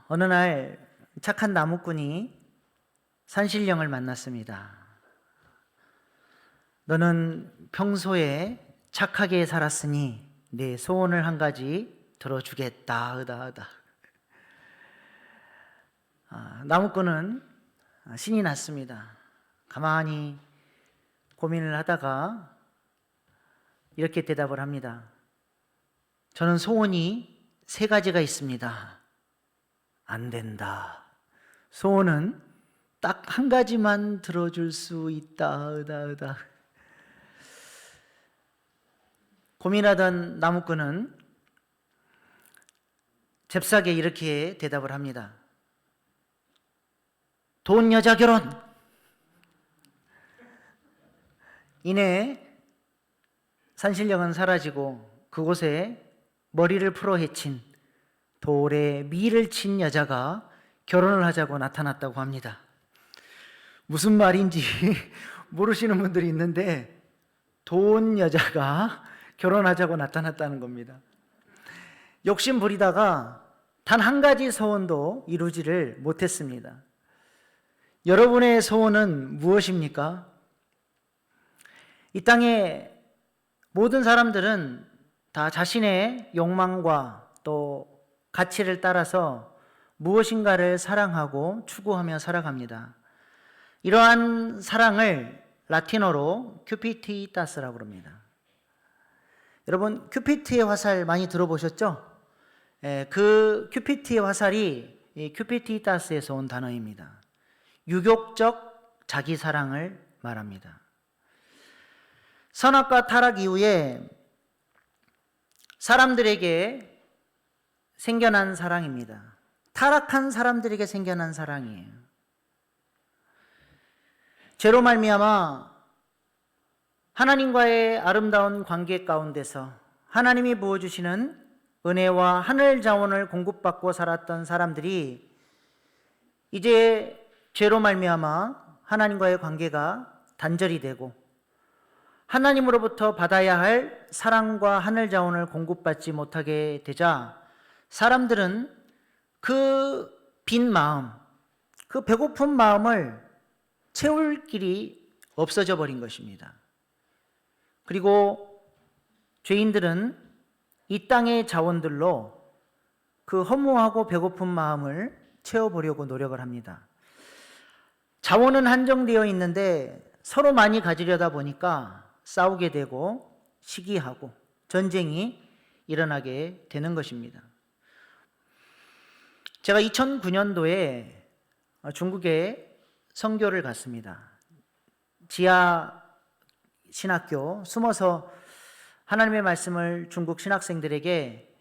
어느 날 착한 나무꾼이 산신령을 만났습니다. 너는 평소에 착하게 살았으니 내 소원을 한 가지 들어주겠다. 으다으다. 나무꾼은 신이 났습니다. 가만히 고민을 하다가 이렇게 대답을 합니다. 저는 소원이 3가지가 있습니다. 안 된다. 소원은 딱 1가지만 들어줄 수 있다. 으다. 고민하던 나무꾼은 잽싸게 이렇게 대답을 합니다. 돈 여자 결혼. 이내 산신령은 사라지고 그곳에 머리를 풀어 헤친 돌에 미를 친 여자가 결혼을 하자고 나타났다고 합니다. 무슨 말인지 모르시는 분들이 있는데 돈 여자가 결혼하자고 나타났다는 겁니다. 욕심 부리다가 단 1가지 소원도 이루지를 못했습니다. 여러분의 소원은 무엇입니까? 이 땅에 모든 사람들은 다 자신의 욕망과 또 가치를 따라서 무엇인가를 사랑하고 추구하며 살아갑니다. 이러한 사랑을 라틴어로 큐피티타스라고 그럽니다. 여러분, 큐피트의 화살 많이 들어보셨죠? 그 큐피트의 화살이 이 큐피티타스에서 온 단어입니다. 유격적 자기 사랑을 말합니다. 선악과 타락 이후에 사람들에게 생겨난 사랑입니다. 타락한 사람들에게 생겨난 사랑이에요. 죄로 말미암아 하나님과의 아름다운 관계 가운데서 하나님이 부어주시는 은혜와 하늘 자원을 공급받고 살았던 사람들이 이제 죄로 말미암아 하나님과의 관계가 단절이 되고 하나님으로부터 받아야 할 사랑과 하늘 자원을 공급받지 못하게 되자 사람들은 그 빈 마음, 그 배고픈 마음을 채울 길이 없어져 버린 것입니다. 그리고 죄인들은 이 땅의 자원들로 그 허무하고 배고픈 마음을 채워보려고 노력을 합니다. 자원은 한정되어 있는데 서로 많이 가지려다 보니까 싸우게 되고 시기하고 전쟁이 일어나게 되는 것입니다. 제가 2009년도에 중국에 선교를 갔습니다. 지하 신학교 숨어서 하나님의 말씀을 중국 신학생들에게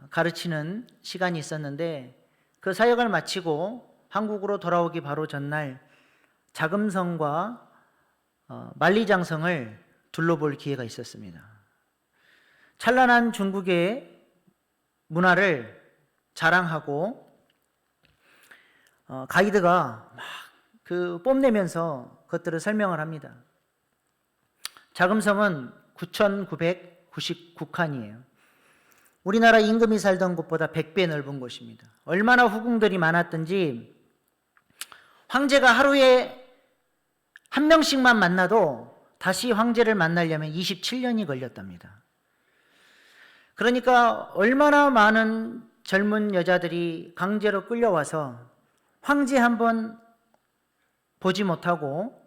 가르치는 시간이 있었는데 그 사역을 마치고 한국으로 돌아오기 바로 전날 자금성과 만리장성을 둘러볼 기회가 있었습니다. 찬란한 중국의 문화를 자랑하고 가이드가 막 뽐내면서 그것들을 설명을 합니다. 자금성은 9,999칸이에요. 우리나라 임금이 살던 곳보다 100배 넓은 곳입니다. 얼마나 후궁들이 많았던지 황제가 하루에 1명씩만 만나도 다시 황제를 만나려면 27년이 걸렸답니다. 그러니까 얼마나 많은 젊은 여자들이 강제로 끌려와서 황제 한번 보지 못하고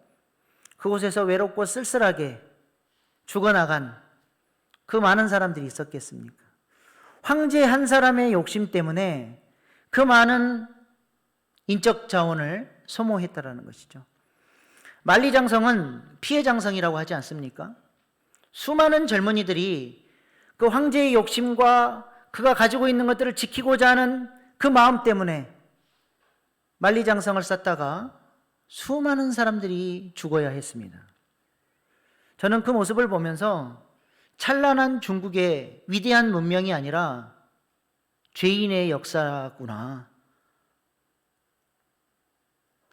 그곳에서 외롭고 쓸쓸하게 죽어나간 그 많은 사람들이 있었겠습니까? 황제 한 사람의 욕심 때문에 그 많은 인적 자원을 소모했다라는 것이죠. 만리장성은 피해장성이라고 하지 않습니까? 수많은 젊은이들이 그 황제의 욕심과 그가 가지고 있는 것들을 지키고자 하는 그 마음 때문에 만리장성을 쌓다가 수많은 사람들이 죽어야 했습니다. 저는 그 모습을 보면서 찬란한 중국의 위대한 문명이 아니라 죄인의 역사구나.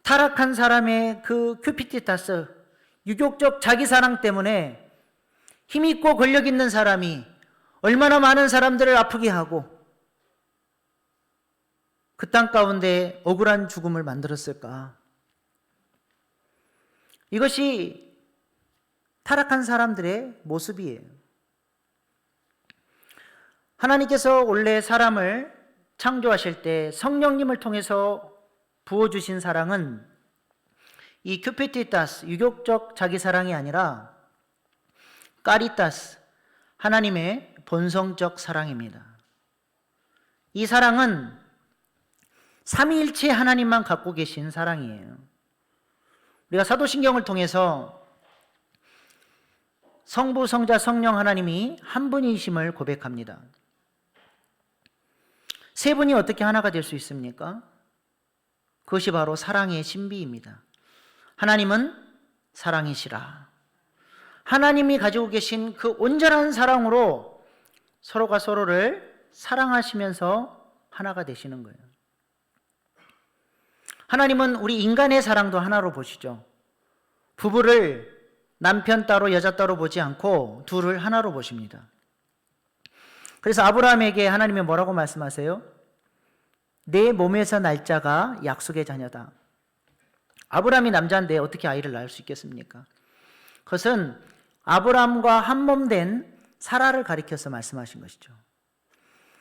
타락한 사람의 그 큐피티타스, 유격적 자기사랑 때문에 힘있고 권력 있는 사람이 얼마나 많은 사람들을 아프게 하고 그 땅 가운데 억울한 죽음을 만들었을까? 이것이 타락한 사람들의 모습이에요. 하나님께서 원래 사람을 창조하실 때 성령님을 통해서 부어주신 사랑은 이 큐피티타스, 유격적 자기사랑이 아니라 까리타스, 하나님의 본성적 사랑입니다. 이 사랑은 삼위일체 하나님만 갖고 계신 사랑이에요. 우리가 사도신경을 통해서 성부, 성자, 성령 하나님이 한 분이심을 고백합니다. 세 분이 어떻게 하나가 될 수 있습니까? 그것이 바로 사랑의 신비입니다. 하나님은 사랑이시라. 하나님이 가지고 계신 그 온전한 사랑으로 서로가 서로를 사랑하시면서 하나가 되시는 거예요. 하나님은 우리 인간의 사랑도 하나로 보시죠. 부부를 남편 따로 여자 따로 보지 않고 둘을 하나로 보십니다. 그래서 아브라함에게 하나님이 뭐라고 말씀하세요? 내 몸에서 날 자가 약속의 자녀다. 아브라함이 남자인데 어떻게 아이를 낳을 수 있겠습니까? 그것은 아브라함과 한몸 된 사라를 가리켜서 말씀하신 것이죠.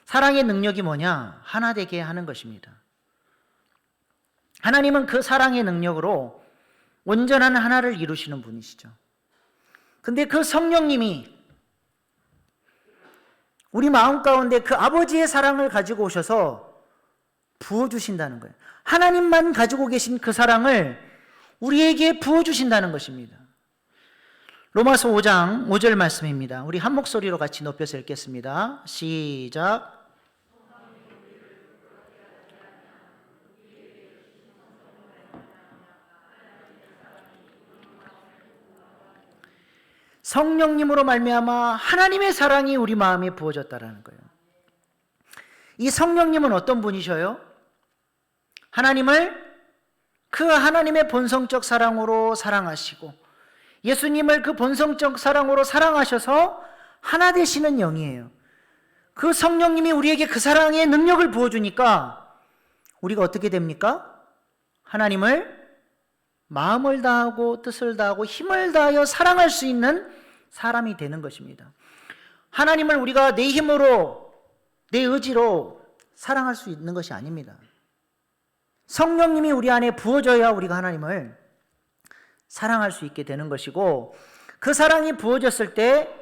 사랑의 능력이 뭐냐? 하나 되게 하는 것입니다. 하나님은 그 사랑의 능력으로 온전한 하나를 이루시는 분이시죠. 근데 그 성령님이 우리 마음 가운데 그 아버지의 사랑을 가지고 오셔서 부어주신다는 거예요. 하나님만 가지고 계신 그 사랑을 우리에게 부어주신다는 것입니다. 로마서 5장 5절 말씀입니다. 우리 한 목소리로 같이 높여서 읽겠습니다. 시작. 성령님으로 말미암아 하나님의 사랑이 우리 마음에 부어졌다라는 거예요. 이 성령님은 어떤 분이셔요? 하나님을 그 하나님의 본성적 사랑으로 사랑하시고 예수님을 그 본성적 사랑으로 사랑하셔서 하나 되시는 영이에요. 그 성령님이 우리에게 그 사랑의 능력을 부어주니까 우리가 어떻게 됩니까? 하나님을 마음을 다하고 뜻을 다하고 힘을 다하여 사랑할 수 있는 사람이 되는 것입니다. 하나님을 우리가 내 힘으로 내 의지로 사랑할 수 있는 것이 아닙니다. 성령님이 우리 안에 부어져야 우리가 하나님을 사랑할 수 있게 되는 것이고 그 사랑이 부어졌을 때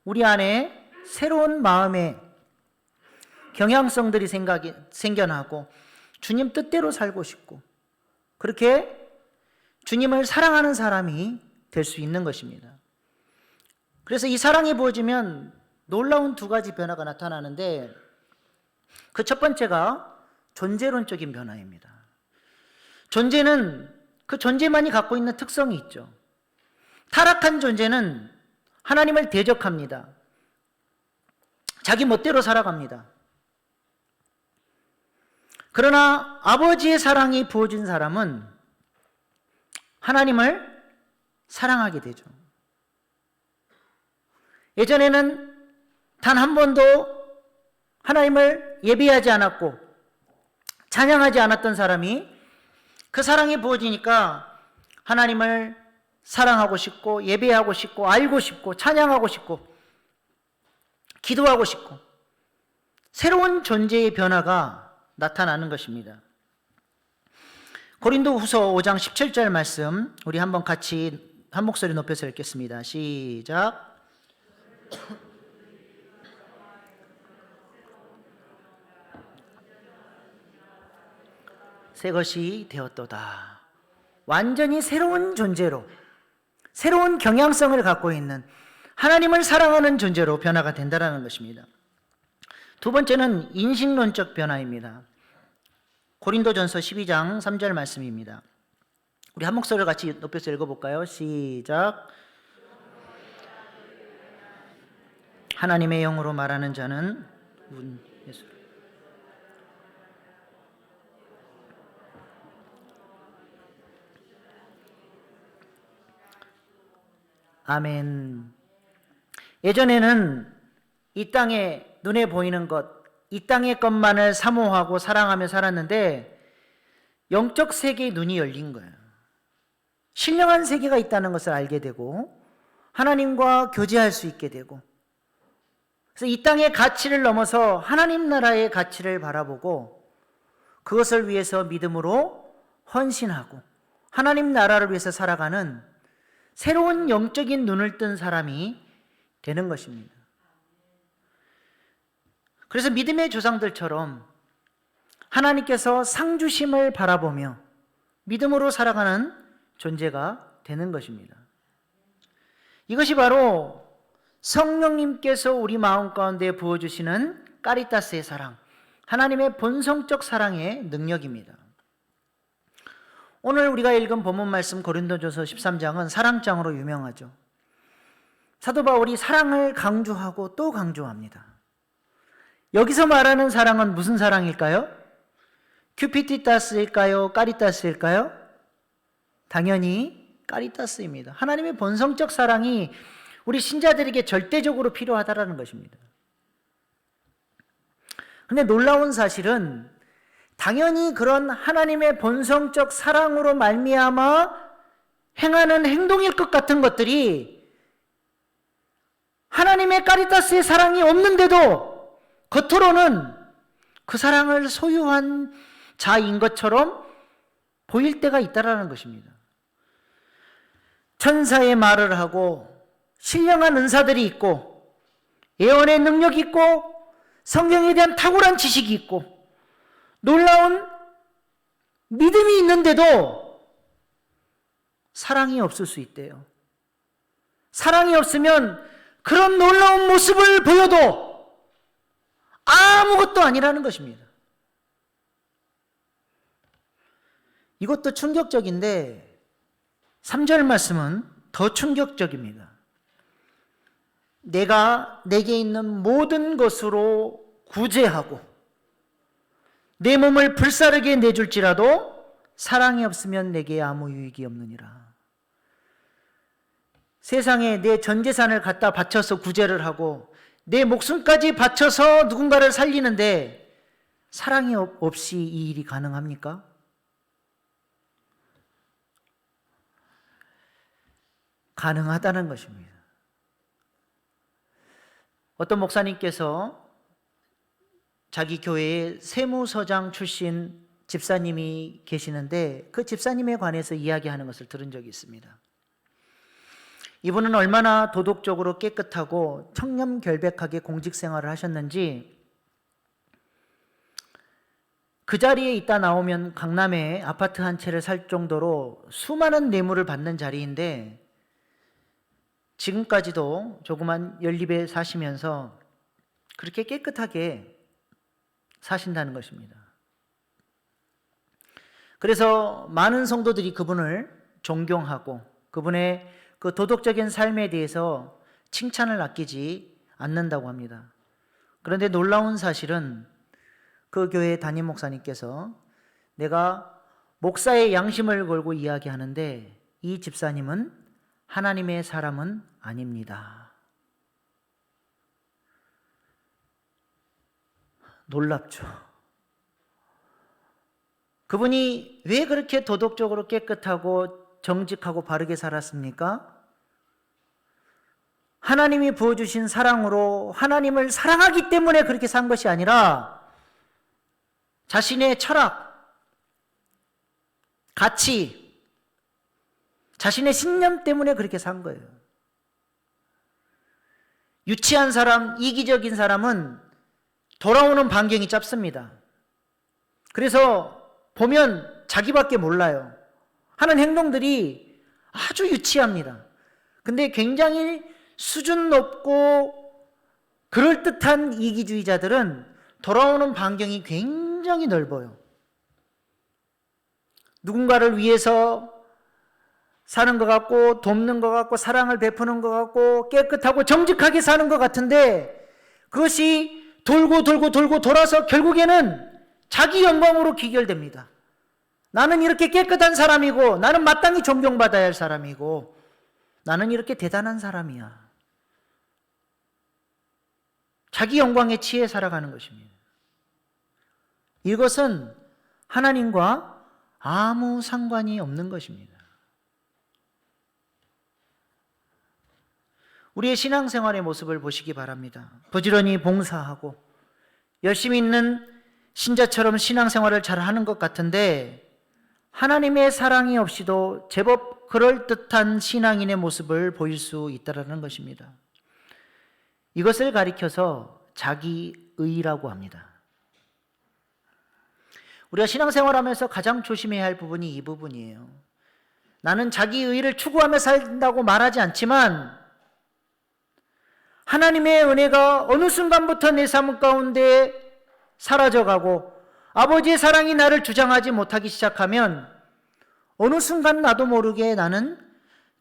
우리 안에 새로운 마음의 경향성들이 생겨나고 주님 뜻대로 살고 싶고 그렇게 주님을 사랑하는 사람이 될 수 있는 것입니다. 그래서 이 사랑이 부어지면 놀라운 두 가지 변화가 나타나는데 그 첫 번째가 존재론적인 변화입니다. 존재는 그 존재만이 갖고 있는 특성이 있죠. 타락한 존재는 하나님을 대적합니다. 자기 멋대로 살아갑니다. 그러나 아버지의 사랑이 부어진 사람은 하나님을 사랑하게 되죠. 예전에는 단 한 번도 하나님을 예배하지 않았고 찬양하지 않았던 사람이 그 사랑이 부어지니까 하나님을 사랑하고 싶고 예배하고 싶고 알고 싶고 찬양하고 싶고 기도하고 싶고 새로운 변화가 나타나는 것입니다. 고린도후서 5장 17절 말씀 우리 한번 같이 한 목소리 높여서 읽겠습니다. 시작. 새 것이 되었도다. 완전히 새로운 존재로 새로운 경향성을 갖고 있는 하나님을 사랑하는 존재로 변화가 된다는 것입니다. 두 번째는 인식론적 변화입니다. 고린도전서 12장 3절 말씀입니다. 우리 한 목소리를 같이 높여서 읽어볼까요? 시작. 하나님의 영으로 말하는 자는 예수. 아멘. 예전에는 이 땅에 눈에 보이는 것, 이 땅의 것만을 사모하고 사랑하며 살았는데 영적 세계의 눈이 열린 거예요. 신령한 세계가 있다는 것을 알게 되고 하나님과 교제할 수 있게 되고, 그래서 이 땅의 가치를 넘어서 하나님 나라의 가치를 바라보고 그것을 위해서 믿음으로 헌신하고 하나님 나라를 위해서 살아가는 새로운 영적인 눈을 뜬 사람이 되는 것입니다. 그래서 믿음의 조상들처럼 하나님께서 상 주심을 바라보며 믿음으로 살아가는 존재가 되는 것입니다. 이것이 바로 성령님께서 우리 마음 가운데 부어주시는 까리타스의 사랑, 하나님의 본성적 사랑의 능력입니다. 오늘 우리가 읽은 본문 말씀 고린도전서 13장은 사랑장으로 유명하죠. 사도 바울이 사랑을 강조하고 또 강조합니다. 여기서 말하는 사랑은 무슨 사랑일까요? 큐피티타스일까요? 까리타스일까요? 당연히 까리타스입니다. 하나님의 본성적 사랑이 우리 신자들에게 절대적으로 필요하다는 것입니다. 그런데 놀라운 사실은 당연히 그런 하나님의 본성적 사랑으로 말미암아 행하는 행동일 것 같은 것들이 하나님의 까리타스의 사랑이 없는데도 겉으로는 그 사랑을 소유한 자인 것처럼 보일 때가 있다는 것입니다. 천사의 말을 하고 신령한 은사들이 있고 예언의 능력이 있고 성경에 대한 탁월한 지식이 있고 놀라운 믿음이 있는데도 사랑이 없을 수 있대요. 사랑이 없으면 그런 놀라운 모습을 보여도 아무것도 아니라는 것입니다. 이것도 충격적인데 3절 말씀은 더 충격적입니다. 내가 내게 있는 모든 것으로 구제하고 내 몸을 불사르게 내줄지라도 사랑이 없으면 내게 아무 유익이 없느니라. 세상에 내 전 재산을 갖다 바쳐서 구제를 하고 내 목숨까지 바쳐서 누군가를 살리는데 사랑이 없이 이 일이 가능합니까? 가능하다는 것입니다. 어떤 목사님께서 자기 교회에 세무서장 출신 집사님이 계시는데 그 집사님에 관해서 이야기하는 것을 들은 적이 있습니다. 이분은 얼마나 도덕적으로 깨끗하고 청렴결백하게 공직생활을 하셨는지 그 자리에 있다 나오면 강남에 아파트 한 채를 살 정도로 수많은 뇌물을 받는 자리인데 지금까지도 조그만 연립에 사시면서 그렇게 깨끗하게 사신다는 것입니다. 그래서 많은 성도들이 그분을 존경하고 그분의 그 도덕적인 삶에 대해서 칭찬을 아끼지 않는다고 합니다. 그런데 놀라운 사실은 그 교회 담임 목사님께서 내가 목사의 양심을 걸고 이야기하는데 이 집사님은 하나님의 사람은 아닙니다. 놀랍죠. 그분이 왜 그렇게 도덕적으로 깨끗하고 정직하고 바르게 살았습니까? 하나님이 부어주신 사랑으로 하나님을 사랑하기 때문에 그렇게 산 것이 아니라 자신의 철학, 가치, 자신의 신념 때문에 그렇게 산 거예요. 유치한 사람, 이기적인 사람은 돌아오는 반경이 짧습니다. 그래서 보면 자기밖에 몰라요. 하는 행동들이 아주 유치합니다. 근데 굉장히 수준 높고 그럴듯한 이기주의자들은 돌아오는 반경이 굉장히 넓어요. 누군가를 위해서 사는 것 같고 돕는 것 같고 사랑을 베푸는 것 같고 깨끗하고 정직하게 사는 것 같은데 그것이 돌고 돌아서 결국에는 자기 영광으로 귀결됩니다. 나는 이렇게 깨끗한 사람이고 나는 마땅히 존경받아야 할 사람이고 나는 이렇게 대단한 사람이야. 자기 영광에 취해 살아가는 것입니다. 이것은 하나님과 아무 상관이 없는 것입니다. 우리의 신앙생활의 모습을 보시기 바랍니다. 부지런히 봉사하고 열심히 있는 신자처럼 신앙생활을 잘하는 것 같은데 하나님의 사랑이 없이도 제법 그럴듯한 신앙인의 모습을 보일 수 있다는 것입니다. 이것을 가리켜서 자기의라고 합니다. 우리가 신앙생활하면서 가장 조심해야 할 부분이 이 부분이에요. 나는 자기의를 추구하며 산다고 말하지 않지만 하나님의 은혜가 어느 순간부터 내 삶 가운데 사라져가고 아버지의 사랑이 나를 주장하지 못하기 시작하면 어느 순간 나도 모르게 나는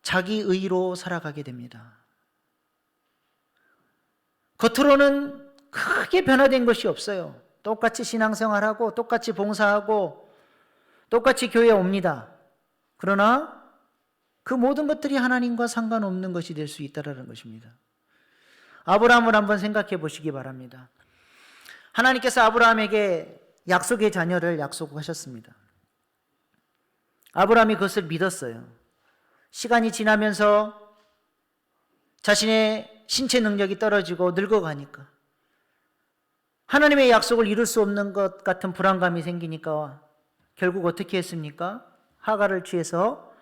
자기의로 살아가게 됩니다. 겉으로는 크게 변화된 것이 없어요. 똑같이 신앙생활하고 똑같이 봉사하고 똑같이 교회에 옵니다. 그러나 그 모든 것들이 하나님과 상관없는 것이 될 수 있다는 것입니다. 아브라함을 한번 생각해 보시기 바랍니다. 하나님께서 아브라함에게 약속의 자녀를 약속하셨습니다. 아브라함이 그것을 믿었어요. 시간이 지나면서 자신의 신체 능력이 떨어지고 늙어가니까 하나님의 약속을 이룰 수 없는 것 같은 불안감이 생기니까 결국 어떻게 했습니까? 하갈을 취해서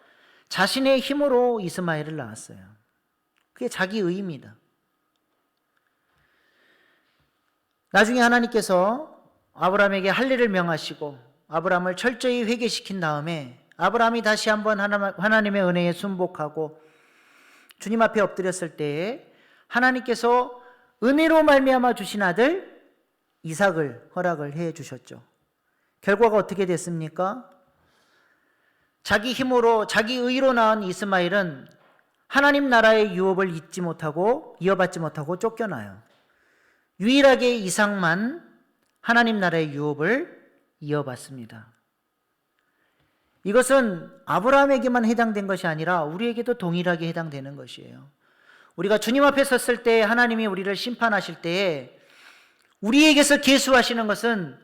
자신의 힘으로 이스마엘을 낳았어요. 그게 자기의입니다. 나중에 하나님께서 아브라함에게 할례를 명하시고 아브라함을 철저히 회개시킨 다음에 아브라함이 다시 한번 하나님의 은혜에 순복하고 주님 앞에 엎드렸을 때에 하나님께서 은혜로 말미암아 주신 아들 이삭을 허락을 해 주셨죠. 결과가 어떻게 됐습니까? 자기 힘으로 자기 의로 낳은 이스마엘은 하나님 나라의 유업을 이어받지 못하고 쫓겨나요. 유일하게 이삭만 하나님 나라의 유업을 이어받습니다. 이것은 아브라함에게만 해당된 것이 아니라 우리에게도 동일하게 해당되는 것이에요. 우리가 주님 앞에 섰을 때 하나님이 우리를 심판하실 때에 우리에게서 계수하시는 것은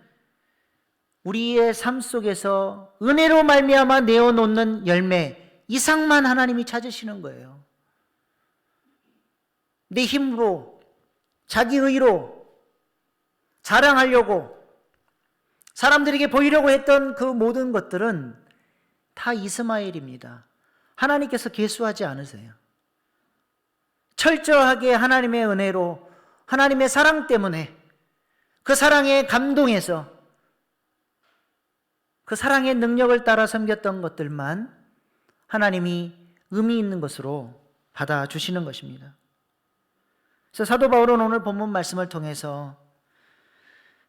우리의 삶 속에서 은혜로 말미암아 내어놓는 열매 이상만 하나님이 찾으시는 거예요. 내 힘으로 자기 의로 자랑하려고 사람들에게 보이려고 했던 그 모든 것들은 다 이스마엘입니다. 하나님께서 계수하지 않으세요. 철저하게 하나님의 은혜로 하나님의 사랑 때문에 그 사랑에 감동해서 그 사랑의 능력을 따라 섬겼던 것들만 하나님이 의미 있는 것으로 받아주시는 것입니다. 그래서 사도 바울은 오늘 본문 말씀을 통해서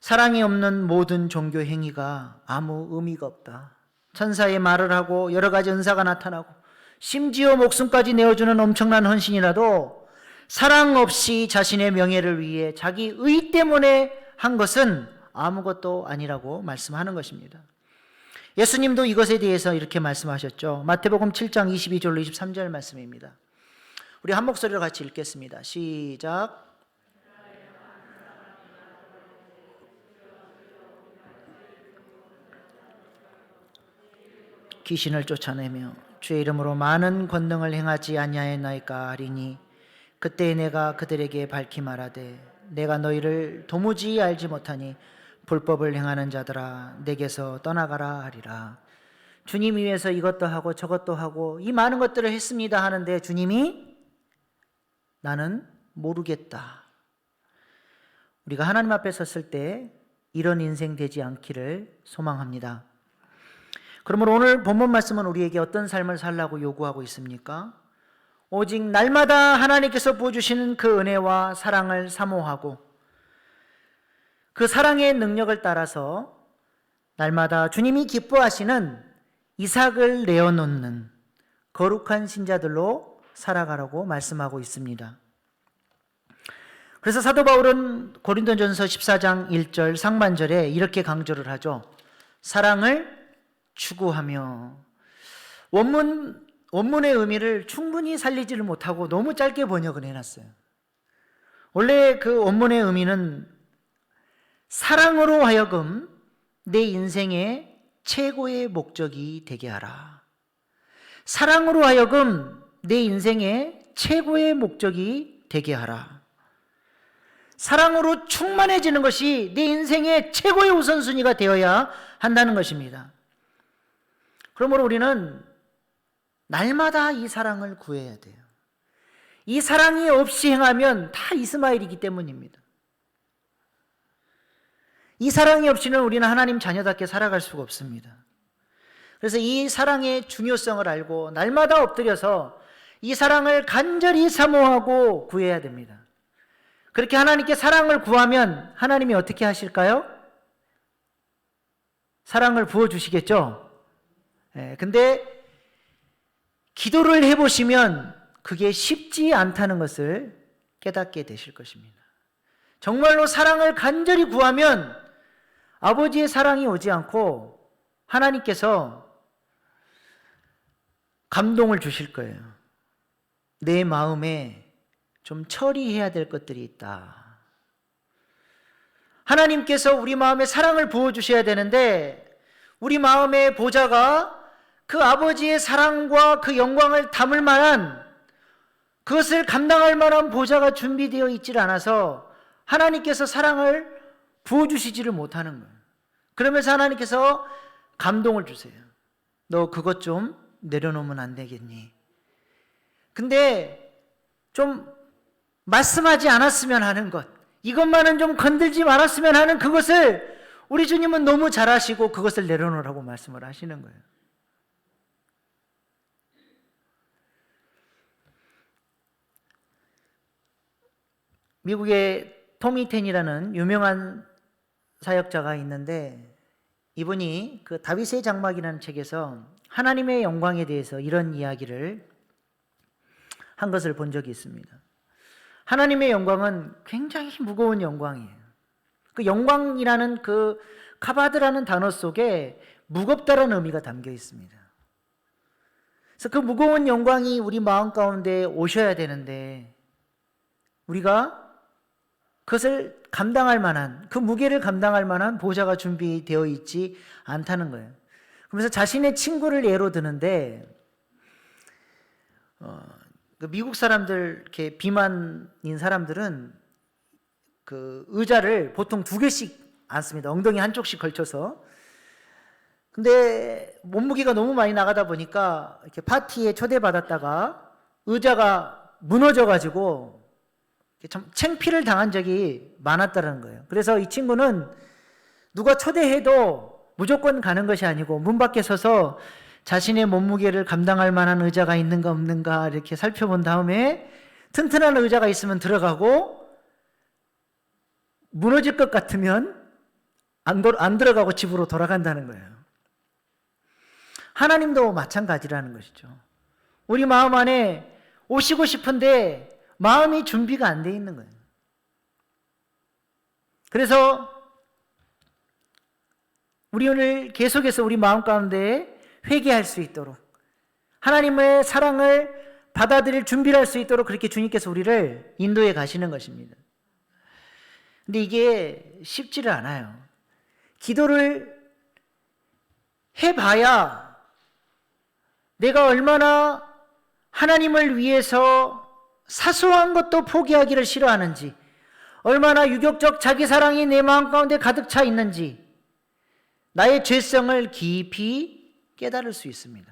사랑이 없는 모든 종교 행위가 아무 의미가 없다. 천사의 말을 하고 여러 가지 은사가 나타나고 심지어 목숨까지 내어주는 엄청난 헌신이라도 사랑 없이 자신의 명예를 위해 자기 의 때문에 한 것은 아무것도 아니라고 말씀하는 것입니다. 예수님도 이것에 대해서 이렇게 말씀하셨죠. 마태복음 7장 22절로 23절 말씀입니다. 우리 한 목소리로 같이 읽겠습니다. 시작. 귀신을 쫓아내며 주의 이름으로 많은 권능을 행하지 아니하였나이까 하리니 그때 내가 그들에게 밝히 말하되 내가 너희를 도무지 알지 못하니 불법을 행하는 자들아 내게서 떠나가라 하리라. 주님 위해서 이것도 하고 저것도 하고 이 많은 것들을 했습니다 하는데 주님이 나는 모르겠다. 우리가 하나님 앞에 섰을 때 이런 인생 되지 않기를 소망합니다. 그러므로 오늘 본문 말씀은 우리에게 어떤 삶을 살라고 요구하고 있습니까? 오직 날마다 하나님께서 부어주시는 그 은혜와 사랑을 사모하고 그 사랑의 능력을 따라서 날마다 주님이 기뻐하시는 이삭을 내어놓는 거룩한 신자들로 살아가라고 말씀하고 있습니다. 그래서 사도 바울은 고린도전서 14장 1절 상반절에 이렇게 강조를 하죠. 사랑을 추구하며. 원문의 의미를 충분히 살리지를 못하고 너무 짧게 번역을 해놨어요. 원래 그 원문의 의미는 사랑으로 하여금 내 인생의 최고의 목적이 되게 하라. 사랑으로 하여금 내 인생의 최고의 목적이 되게 하라. 사랑으로 충만해지는 것이 내 인생의 최고의 우선순위가 되어야 한다는 것입니다. 그러므로 우리는 날마다 이 사랑을 구해야 돼요. 이 사랑이 없이 행하면 다 이스마엘이기 때문입니다. 이 사랑이 없이는 우리는 하나님 자녀답게 살아갈 수가 없습니다. 그래서 이 사랑의 중요성을 알고 날마다 엎드려서 이 사랑을 간절히 사모하고 구해야 됩니다. 그렇게 하나님께 사랑을 구하면 하나님이 어떻게 하실까요? 사랑을 부어주시겠죠? 근데 기도를 해보시면 그게 쉽지 않다는 것을 깨닫게 되실 것입니다. 정말로 사랑을 간절히 구하면 아버지의 사랑이 오지 않고 하나님께서 감동을 주실 거예요. 내 마음에 좀 처리해야 될 것들이 있다. 하나님께서 우리 마음에 사랑을 부어주셔야 되는데 우리 마음의 보좌가 그 아버지의 사랑과 그 영광을 담을 만한, 그것을 감당할 만한 보좌가 준비되어 있질 않아서 하나님께서 사랑을 부어주시지를 못하는 거예요. 그러면서 하나님께서 감동을 주세요. 너 그것 좀 내려놓으면 안 되겠니? 근데 좀 말씀하지 않았으면 하는 것, 이것만은 좀 건들지 말았으면 하는 그것을 우리 주님은 너무 잘 아시고 그것을 내려놓으라고 말씀을 하시는 거예요. 미국의 토미 텐이라는 유명한 사역자가 있는데 이분이 그 다윗의 장막이라는 책에서 하나님의 영광에 대해서 이런 이야기를 한 것을 본 적이 있습니다. 하나님의 영광은 굉장히 무거운 영광이에요. 그 영광이라는 그 카바드라는 단어 속에 무겁다라는 의미가 담겨 있습니다. 그래서 그 무거운 영광이 우리 마음 가운데 오셔야 되는데 우리가 그것을 감당할 만한, 그 무게를 감당할 만한 보좌가 준비되어 있지 않다는 거예요. 그러면서 자신의 친구를 예로 드는데 그 미국 사람들, 이렇게 비만인 사람들은 그 의자를 보통 2개씩 앉습니다. 엉덩이 한쪽씩 걸쳐서. 근데 몸무게가 너무 많이 나가다 보니까 이렇게 파티에 초대받았다가 의자가 무너져가지고 참 창피를 당한 적이 많았다는 거예요. 그래서 이 친구는 누가 초대해도 무조건 가는 것이 아니고 문 밖에 서서 자신의 몸무게를 감당할 만한 의자가 있는가 없는가 이렇게 살펴본 다음에 튼튼한 의자가 있으면 들어가고 무너질 것 같으면 안 들어가고 집으로 돌아간다는 거예요. 하나님도 마찬가지라는 것이죠. 우리 마음 안에 오시고 싶은데 마음이 준비가 안 돼 있는 거예요. 그래서 우리 오늘 계속해서 우리 마음 가운데 회개할 수 있도록 하나님의 사랑을 받아들일 준비를 할 수 있도록 그렇게 주님께서 우리를 인도해 가시는 것입니다. 근데 이게 쉽지를 않아요. 기도를 해봐야 내가 얼마나 하나님을 위해서 사소한 것도 포기하기를 싫어하는지, 얼마나 유격적 자기 사랑이 내 마음 가운데 가득 차 있는지 나의 죄성을 깊이 깨달을 수 있습니다.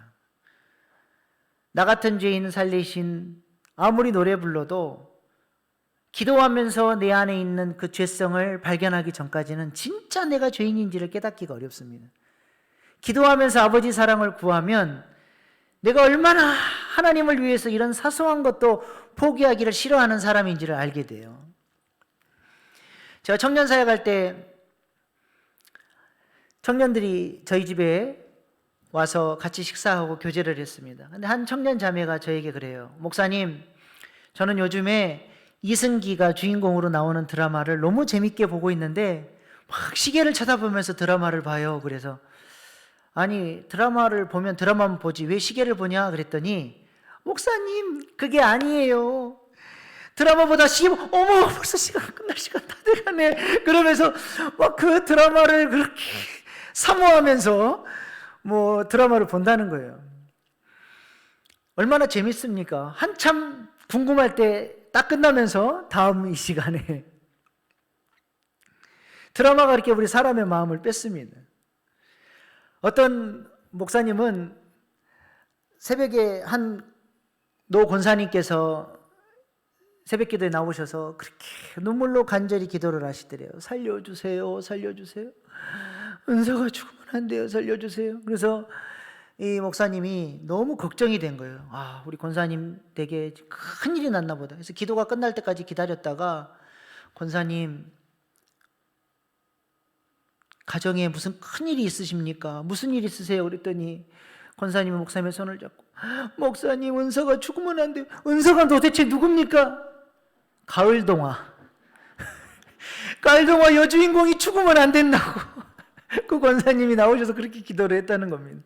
나 같은 죄인 살리신, 아무리 노래 불러도 기도하면서 내 안에 있는 그 죄성을 발견하기 전까지는 진짜 내가 죄인인지를 깨닫기가 어렵습니다. 기도하면서 아버지 사랑을 구하면 내가 얼마나 하나님을 위해서 이런 사소한 것도 포기하기를 싫어하는 사람인지를 알게 돼요. 제가 청년 사역할 때 청년들이 저희 집에 와서 같이 식사하고 교제를 했습니다. 근데 한 청년 자매가 저에게 그래요. 목사님, 저는 요즘에 이승기가 주인공으로 나오는 드라마를 너무 재밌게 보고 있는데 막 시계를 쳐다보면서 드라마를 봐요. 그래서 아니, 드라마를 보면 드라마만 보지 왜 시계를 보냐 그랬더니 목사님, 그게 아니에요. 드라마보다 시계, 어머, 벌써 시간 끝날 시간 다 돼가네. 그러면서 막 그 드라마를 그렇게 사모하면서 뭐 드라마를 본다는 거예요. 얼마나 재밌습니까? 한참 궁금할 때 딱 끝나면서 다음 이 시간에 드라마가 이렇게 우리 사람의 마음을 뺐습니다. 어떤 목사님은 새벽에 한 노 권사님께서 새벽 기도에 나오셔서 그렇게 눈물로 간절히 기도를 하시더래요. 살려주세요, 살려주세요. 은서가 죽으면 안 돼요, 살려주세요. 그래서 이 목사님이 너무 걱정이 된 거예요. 아, 우리 권사님 댁에 큰일이 났나 보다. 그래서 기도가 끝날 때까지 기다렸다가 권사님 가정에 무슨 큰일이 있으십니까? 무슨 일 있으세요? 그랬더니 권사님이 목사님의 손을 잡고 목사님 은서가 죽으면 안 돼요. 은서가 도대체 누굽니까? 가을동화. 가을동화 여주인공이 죽으면 안 된다고 그 권사님이 나오셔서 그렇게 기도를 했다는 겁니다.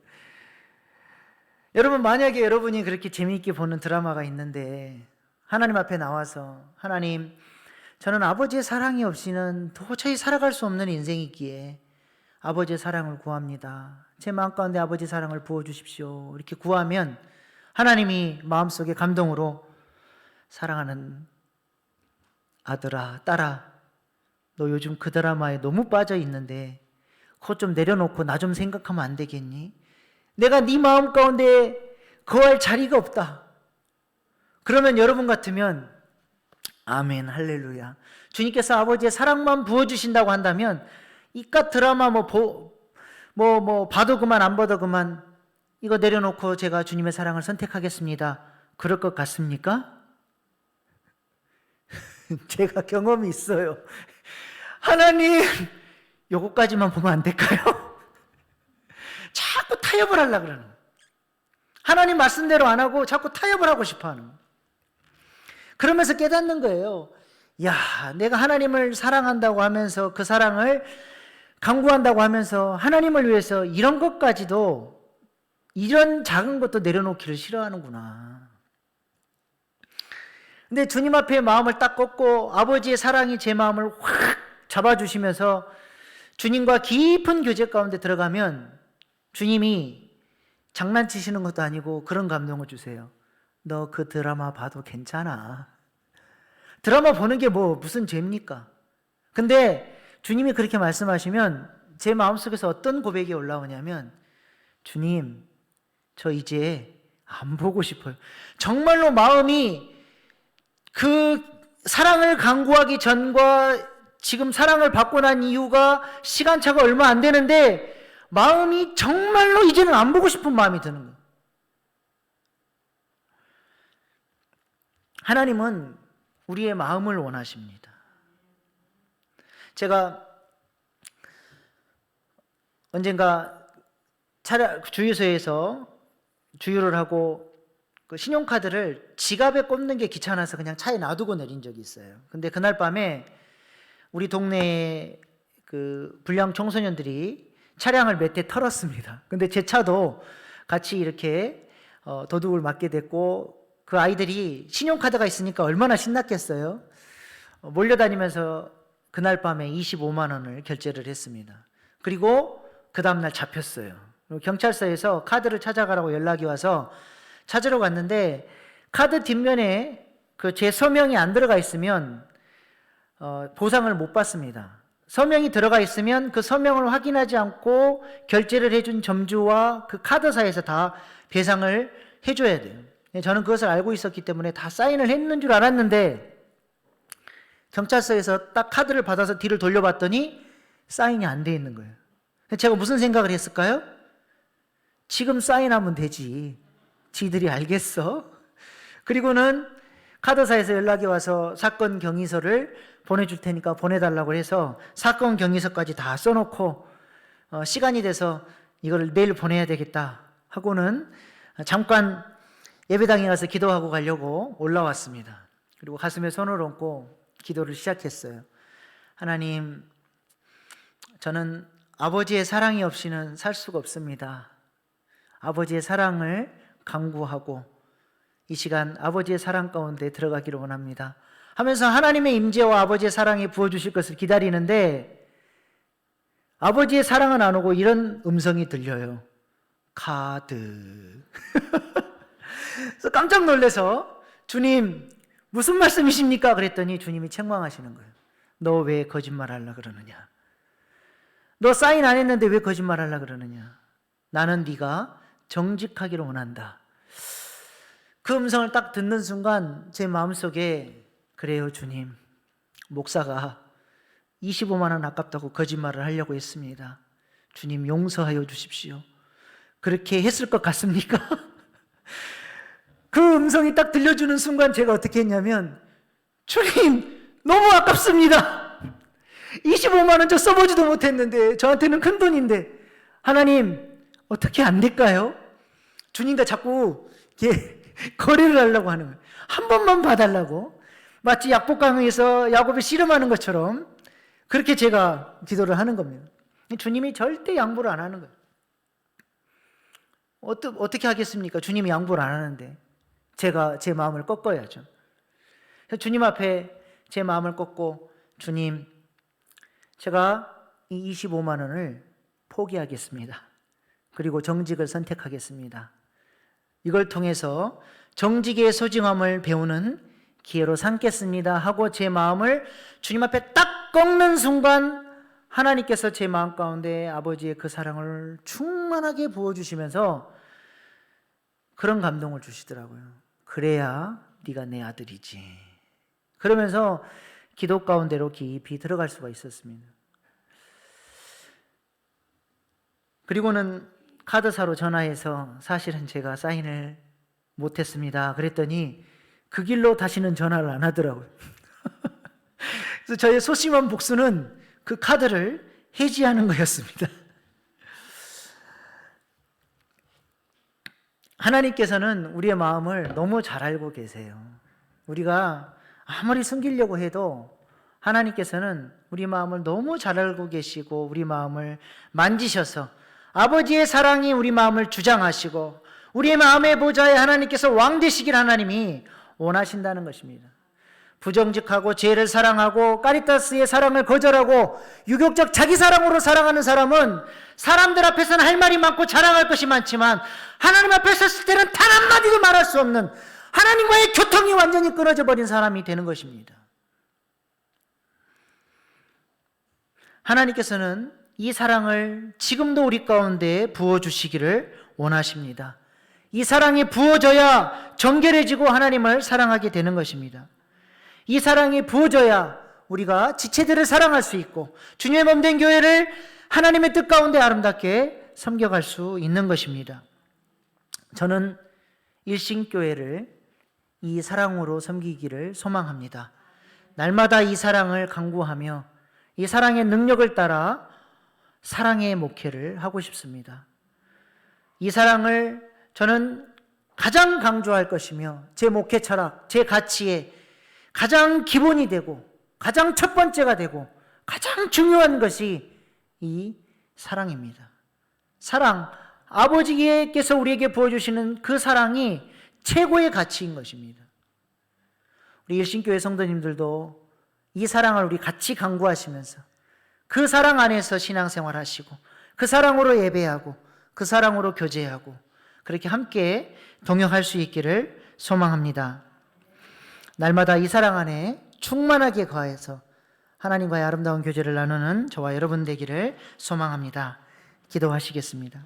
여러분, 만약에 여러분이 그렇게 재미있게 보는 드라마가 있는데 하나님 앞에 나와서 하나님, 저는 아버지의 사랑이 없이는 도저히 살아갈 수 없는 인생이기에 아버지의 사랑을 구합니다. 제 마음 가운데 아버지의 사랑을 부어주십시오. 이렇게 구하면 하나님이 마음속에 감동으로 사랑하는 아들아, 딸아, 너 요즘 그 드라마에 너무 빠져 있는데 그것 좀 내려놓고 나 좀 생각하면 안 되겠니? 내가 네 마음 가운데 거할 자리가 없다. 그러면 여러분 같으면 아멘, 할렐루야. 주님께서 아버지의 사랑만 부어주신다고 한다면 이깟 드라마 봐도 그만 안 봐도 그만 이거 내려놓고 제가 주님의 사랑을 선택하겠습니다. 그럴 것 같습니까? 제가 경험이 있어요. 하나님, 요거까지만 보면 안 될까요? 자꾸 타협을 하려고 그러는 거예요. 하나님 말씀대로 안 하고 자꾸 타협을 하고 싶어 하는 거예요. 그러면서 깨닫는 거예요. 야, 내가 하나님을 사랑한다고 하면서 그 사랑을 강구한다고 하면서 하나님을 위해서 이런 것까지도, 이런 작은 것도 내려놓기를 싫어하는구나. 근데 주님 앞에 마음을 딱 꺾고 아버지의 사랑이 제 마음을 확 잡아주시면서 주님과 깊은 교제 가운데 들어가면 주님이 장난치시는 것도 아니고 그런 감동을 주세요. 너 그 드라마 봐도 괜찮아. 드라마 보는 게 무슨 죄입니까? 근데 주님이 그렇게 말씀하시면 제 마음속에서 어떤 고백이 올라오냐면, 주님, 저 이제 안 보고 싶어요. 정말로 마음이 그 사랑을 강구하기 전과 지금 사랑을 받고 난 이유가 시간차가 얼마 안 되는데 마음이 정말로 이제는 안 보고 싶은 마음이 드는 거예요. 하나님은 우리의 마음을 원하십니다. 제가 언젠가 주유소에서 주유를 하고 그 신용카드를 지갑에 꽂는 게 귀찮아서 그냥 차에 놔두고 내린 적이 있어요. 근데 그날 밤에 우리 동네에 그 불량 청소년들이 차량을 몇 대 털었습니다. 근데 제 차도 같이 이렇게 도둑을 맞게 됐고, 그 아이들이 신용카드가 있으니까 얼마나 신났겠어요. 몰려다니면서 그날 밤에 25만 원을 결제를 했습니다. 그리고 그 다음날 잡혔어요. 경찰서에서 카드를 찾아가라고 연락이 와서 찾으러 갔는데 카드 뒷면에 그 제 서명이 안 들어가 있으면 보상을 못 받습니다. 서명이 들어가 있으면 그 서명을 확인하지 않고 결제를 해준 점주와 그 카드사에서 다 배상을 해줘야 돼요. 저는 그것을 알고 있었기 때문에 다 사인을 했는 줄 알았는데 경찰서에서 딱 카드를 받아서 뒤를 돌려봤더니 사인이 안 돼 있는 거예요. 제가 무슨 생각을 했을까요? 지금 사인하면 되지. 지들이 알겠어? 그리고는 카드사에서 연락이 와서 사건 경위서를 보내줄 테니까 보내달라고 해서 사건 경위서까지 다 써놓고 시간이 돼서 이걸 내일 보내야 되겠다 하고는 잠깐 예배당에 가서 기도하고 가려고 올라왔습니다. 그리고 가슴에 손을 얹고 기도를 시작했어요. 하나님, 저는 아버지의 사랑이 없이는 살 수가 없습니다. 아버지의 사랑을 강구하고 이 시간 아버지의 사랑 가운데 들어가기를 원합니다 하면서 하나님의 임재와 아버지의 사랑이 부어주실 것을 기다리는데 아버지의 사랑은 안 오고 이런 음성이 들려요. 카드. 그래서 깜짝 놀라서 주님 무슨 말씀이십니까? 그랬더니 주님이 책망하시는 거예요. 너 왜 거짓말 하려고 그러느냐? 너 사인 안 했는데 왜 거짓말 하려고 그러느냐? 나는 네가 정직하기를 원한다. 그 음성을 딱 듣는 순간 제 마음속에 그래요 주님, 목사가 25만 원 아깝다고 거짓말을 하려고 했습니다. 주님 용서하여 주십시오. 그렇게 했을 것 같습니까? 그 음성이 딱 들려주는 순간 제가 어떻게 했냐면 주님 너무 아깝습니다. 25만 원 저 써보지도 못했는데 저한테는 큰 돈인데 하나님 어떻게 안 될까요? 주님과 자꾸 이렇게 거래를 하려고 하는 거예요. 한 번만 봐달라고. 마치 약복강에서 야곱이 씨름하는 것처럼 그렇게 제가 기도를 하는 겁니다. 주님이 절대 양보를 안 하는 거예요. 어떻게 하겠습니까? 주님이 양보를 안 하는데 제가 제 마음을 꺾어야죠. 그래서 주님 앞에 제 마음을 꺾고 주님, 제가 이 25만 원을 포기하겠습니다. 그리고 정직을 선택하겠습니다. 이걸 통해서 정직의 소중함을 배우는 기회로 삼겠습니다 하고 제 마음을 주님 앞에 딱 꺾는 순간 하나님께서 제 마음 가운데 아버지의 그 사랑을 충만하게 부어주시면서 그런 감동을 주시더라고요. 그래야 네가 내 아들이지. 그러면서 기도 가운데로 깊이 들어갈 수가 있었습니다. 그리고는 카드사로 전화해서 사실은 제가 사인을 못했습니다. 그랬더니 그 길로 다시는 전화를 안 하더라고요. 그래서 저의 소심한 복수는 그 카드를 해지하는 거였습니다. 하나님께서는 우리의 마음을 너무 잘 알고 계세요. 우리가 아무리 숨기려고 해도 하나님께서는 우리 마음을 너무 잘 알고 계시고 우리 마음을 만지셔서 아버지의 사랑이 우리 마음을 주장하시고 우리의 마음의 보좌에 하나님께서 왕 되시길 하나님이 원하신다는 것입니다. 부정직하고 죄를 사랑하고 까리타스의 사랑을 거절하고 유격적 자기 사랑으로 사랑하는 사람은 사람들 앞에서는 할 말이 많고 자랑할 것이 많지만 하나님 앞에 섰을 때는 단 한마디도 말할 수 없는 하나님과의 교통이 완전히 끊어져 버린 사람이 되는 것입니다. 하나님께서는 이 사랑을 지금도 우리 가운데 부어주시기를 원하십니다. 이 사랑이 부어져야 정결해지고 하나님을 사랑하게 되는 것입니다. 이 사랑이 부어져야 우리가 지체들을 사랑할 수 있고 주님의 몸된 교회를 하나님의 뜻 가운데 아름답게 섬겨갈 수 있는 것입니다. 저는 일신교회를 이 사랑으로 섬기기를 소망합니다. 날마다 이 사랑을 강구하며 이 사랑의 능력을 따라 사랑의 목회를 하고 싶습니다. 이 사랑을 저는 가장 강조할 것이며 제 목회 철학, 제 가치에 가장 기본이 되고 가장 첫 번째가 되고 가장 중요한 것이 이 사랑입니다. 사랑, 아버지께서 우리에게 부어주시는 그 사랑이 최고의 가치인 것입니다. 우리 일신교회 성도님들도 이 사랑을 우리 같이 강구하시면서 그 사랑 안에서 신앙생활 하시고 그 사랑으로 예배하고 그 사랑으로 교제하고 그렇게 함께 동역할 수 있기를 소망합니다. 날마다 이 사랑 안에 충만하게 거해서 하나님과의 아름다운 교제를 나누는 저와 여러분 되기를 소망합니다. 기도하시겠습니다.